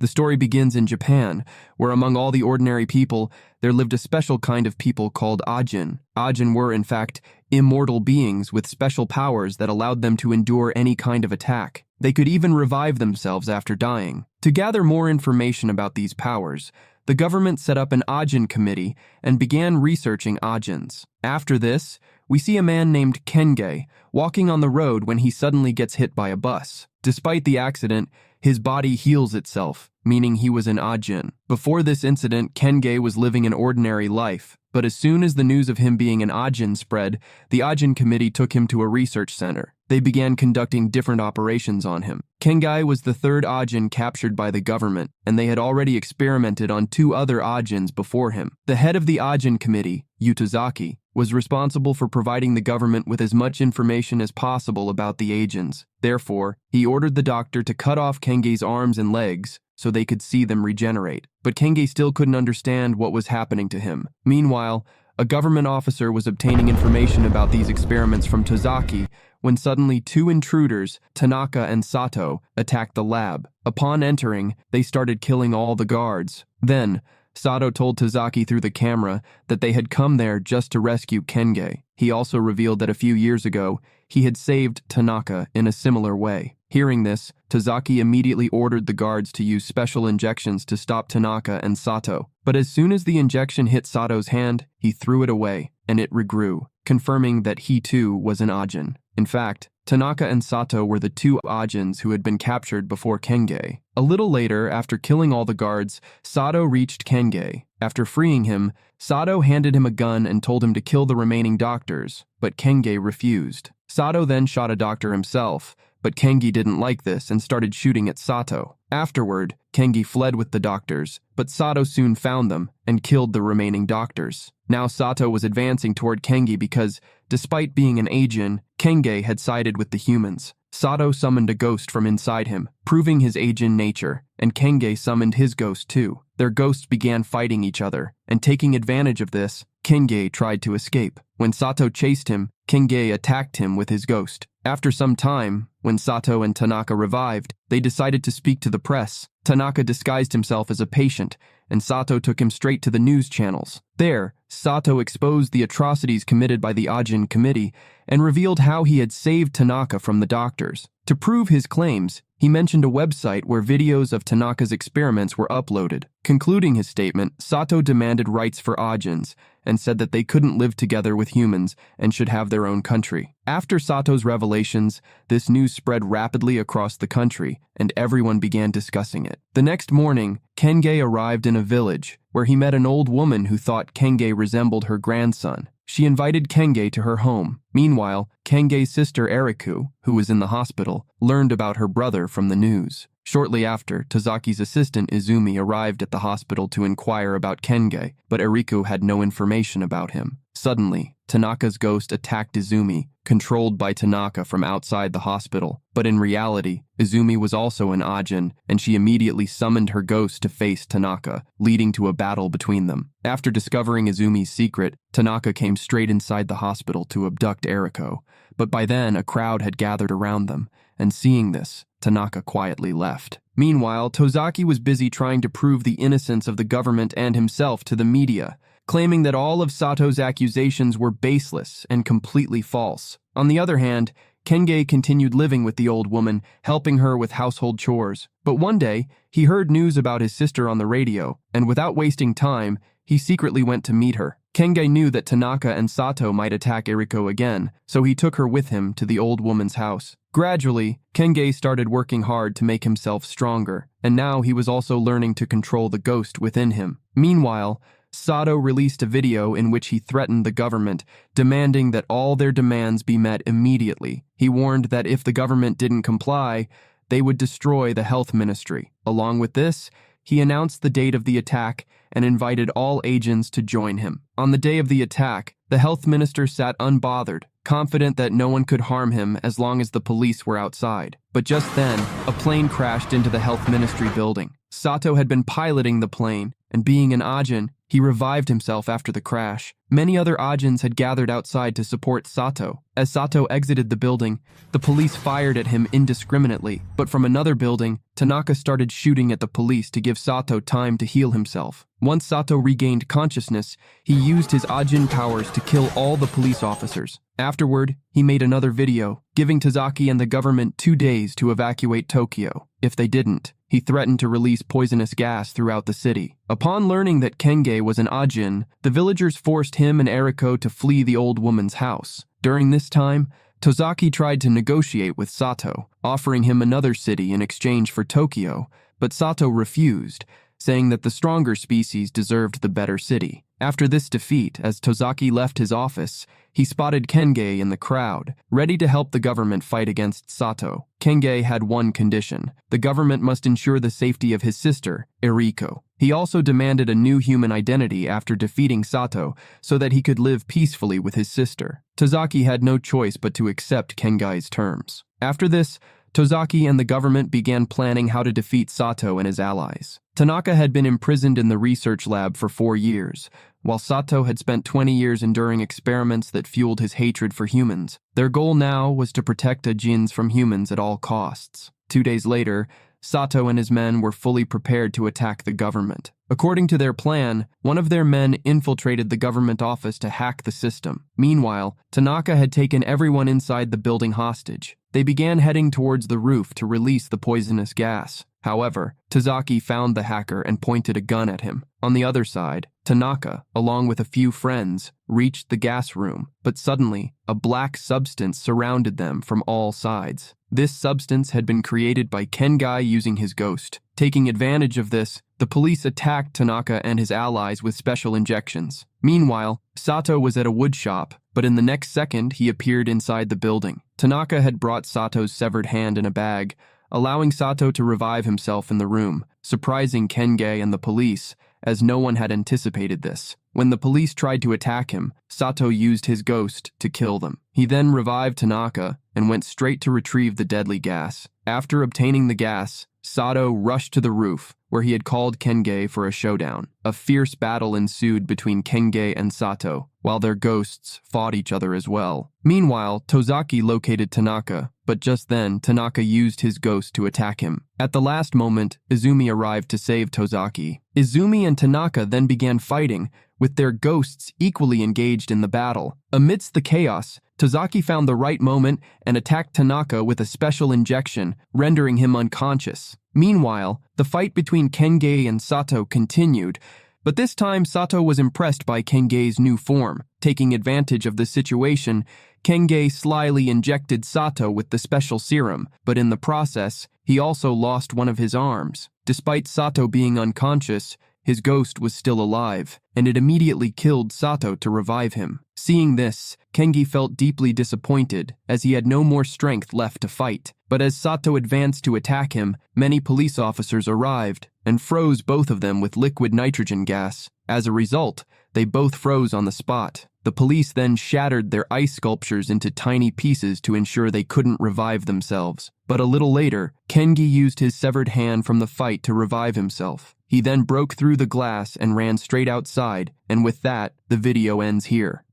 The story begins in Japan, where among all the ordinary people, there lived a special kind of people called Ajin. Ajin were, in fact, immortal beings with special powers that allowed them to endure any kind of attack. They could even revive themselves after dying. To gather more information about these powers, the government set up an Ajin committee and began researching Ajins. After this, we see a man named Kenge walking on the road when he suddenly gets hit by a bus. Despite the accident, his body heals itself, meaning he was an Ajin. Before this incident, Kenge was living an ordinary life, but as soon as the news of him being an Ajin spread, the Ajin committee took him to a research center. They began conducting different operations on him. Kenge was the third Ajin captured by the government, and they had already experimented on 2 other Ajins before him. The head of the Ajin committee, Yutazaki, was responsible for providing the government with as much information as possible about the Ajins. Therefore, he ordered the doctor to cut off Kenge's arms and legs so they could see them regenerate. But Kenge still couldn't understand what was happening to him. Meanwhile, a government officer was obtaining information about these experiments from Tozaki when suddenly 2 intruders, Tanaka and Sato, attacked the lab. Upon entering, they started killing all the guards. Then, Sato told Tozaki through the camera that they had come there just to rescue Kenge. He also revealed that a few years ago, he had saved Tanaka in a similar way. Hearing this, Tozaki immediately ordered the guards to use special injections to stop Tanaka and Sato. But as soon as the injection hit Sato's hand, he threw it away, and it regrew, confirming that he too was an Ajin. In fact, Tanaka and Sato were the 2 Ajins who had been captured before Kenge. A little later, after killing all the guards, Sato reached Kenge. After freeing him, Sato handed him a gun and told him to kill the remaining doctors, but Kenge refused. Sato then shot a doctor himself, but Kenge didn't like this and started shooting at Sato. Afterward, Kenge fled with the doctors, but Sato soon found them and killed the remaining doctors. Now Sato was advancing toward Kenge because, despite being an Ajin, Kenge had sided with the humans. Sato summoned a ghost from inside him, proving his Ajin nature, and Kenge summoned his ghost too. Their ghosts began fighting each other, and taking advantage of this, Kenge tried to escape. When Sato chased him, Kenge attacked him with his ghost. After some time, when Sato and Tanaka revived, they decided to speak to the press. Tanaka disguised himself as a patient, and Sato took him straight to the news channels. There, Sato exposed the atrocities committed by the Ajin committee and revealed how he had saved Tanaka from the doctors. To prove his claims, he mentioned a website where videos of Tanaka's experiments were uploaded. Concluding his statement, Sato demanded rights for Ajins and said that they couldn't live together with humans and should have their own country. After Sato's revelations, this news spread rapidly across the country, and everyone began discussing it. The next morning, Kenge arrived in a village, where he met an old woman who thought Kenge resembled her grandson. She invited Kenge to her home. Meanwhile, Kenge's sister Eriku, who was in the hospital, learned about her brother from the news. Shortly after, Tozaki's assistant Izumi arrived at the hospital to inquire about Kenge, but Eriku had no information about him. Suddenly, Tanaka's ghost attacked Izumi, controlled by Tanaka from outside the hospital. But in reality, Izumi was also an Ajin, and she immediately summoned her ghost to face Tanaka, leading to a battle between them. After discovering Izumi's secret, Tanaka came straight inside the hospital to abduct Eriko. But by then, a crowd had gathered around them, and seeing this, Tanaka quietly left. Meanwhile, Tozaki was busy trying to prove the innocence of the government and himself to the media, claiming that all of Sato's accusations were baseless and completely false. On the other hand, Kenge continued living with the old woman, helping her with household chores. But one day, he heard news about his sister on the radio, and without wasting time, he secretly went to meet her. Kenge knew that Tanaka and Sato might attack Eriko again, so he took her with him to the old woman's house. Gradually, Kenge started working hard to make himself stronger, and now he was also learning to control the ghost within him. Meanwhile, Sato released a video in which he threatened the government, demanding that all their demands be met immediately. He warned that if the government didn't comply, they would destroy the health ministry. Along with this, he announced the date of the attack and invited all Ajins to join him. On the day of the attack, the health minister sat unbothered, confident that no one could harm him as long as the police were outside. But just then, a plane crashed into the health ministry building. Sato had been piloting the plane, and being an Ajin, he revived himself after the crash. Many other Ajins had gathered outside to support Sato. As Sato exited the building, the police fired at him indiscriminately, but from another building, Tanaka started shooting at the police to give Sato time to heal himself. Once Sato regained consciousness, he used his Ajin powers to kill all the police officers. Afterward, he made another video, giving Tazaki and the government 2 days to evacuate Tokyo. If they didn't, he threatened to release poisonous gas throughout the city. Upon learning that Kenge was an Ajin, the villagers forced him and Eriko to flee the old woman's house. During this time, Tozaki tried to negotiate with Sato, offering him another city in exchange for Tokyo, but Sato refused, saying that the stronger species deserved the better city. After this defeat, as Tozaki left his office, he spotted Kenge in the crowd, ready to help the government fight against Sato. Kenge had one condition: the government must ensure the safety of his sister, Eriko. He also demanded a new human identity after defeating Sato so that he could live peacefully with his sister. Tozaki had no choice but to accept Kenge's terms. After this, Tozaki and the government began planning how to defeat Sato and his allies. Tanaka had been imprisoned in the research lab for 4 years, while Sato had spent 20 years enduring experiments that fueled his hatred for humans. Their goal now was to protect Ajins from humans at all costs. 2 days later, Sato and his men were fully prepared to attack the government. According to their plan, one of their men infiltrated the government office to hack the system. Meanwhile, Tanaka had taken everyone inside the building hostage. They began heading towards the roof to release the poisonous gas. However, Tazaki found the hacker and pointed a gun at him. On the other side, Tanaka, along with a few friends, reached the gas room, but suddenly, a black substance surrounded them from all sides. This substance had been created by Kengai using his ghost. Taking advantage of this, the police attacked Tanaka and his allies with special injections. Meanwhile, Sato was at a wood shop, but in the next second he appeared inside the building. Tanaka had brought Sato's severed hand in a bag, allowing Sato to revive himself in the room, surprising Kenge and the police, as no one had anticipated this. When the police tried to attack him, Sato used his ghost to kill them. He then revived Tanaka and went straight to retrieve the deadly gas. After obtaining the gas, Sato rushed to the roof, where he had called Kenge for a showdown. A fierce battle ensued between Kenge and Sato, while their ghosts fought each other as well. Meanwhile, Tozaki located Tanaka, but just then, Tanaka used his ghost to attack him. At the last moment, Izumi arrived to save Tozaki. Izumi and Tanaka then began fighting, with their ghosts equally engaged in the battle. Amidst the chaos, Tozaki found the right moment and attacked Tanaka with a special injection, rendering him unconscious. Meanwhile, the fight between Kenge and Sato continued, but this time Sato was impressed by Kenge's new form. Taking advantage of the situation, Kenge slyly injected Sato with the special serum, but in the process, he also lost one of his arms. Despite Sato being unconscious, his ghost was still alive, and it immediately killed Sato to revive him. Seeing this, Kenge felt deeply disappointed, as he had no more strength left to fight. But as Sato advanced to attack him, many police officers arrived and froze both of them with liquid nitrogen gas. As a result, they both froze on the spot. The police then shattered their ice sculptures into tiny pieces to ensure they couldn't revive themselves. But a little later, Kenge used his severed hand from the fight to revive himself. He then broke through the glass and ran straight outside, and with that, the video ends here.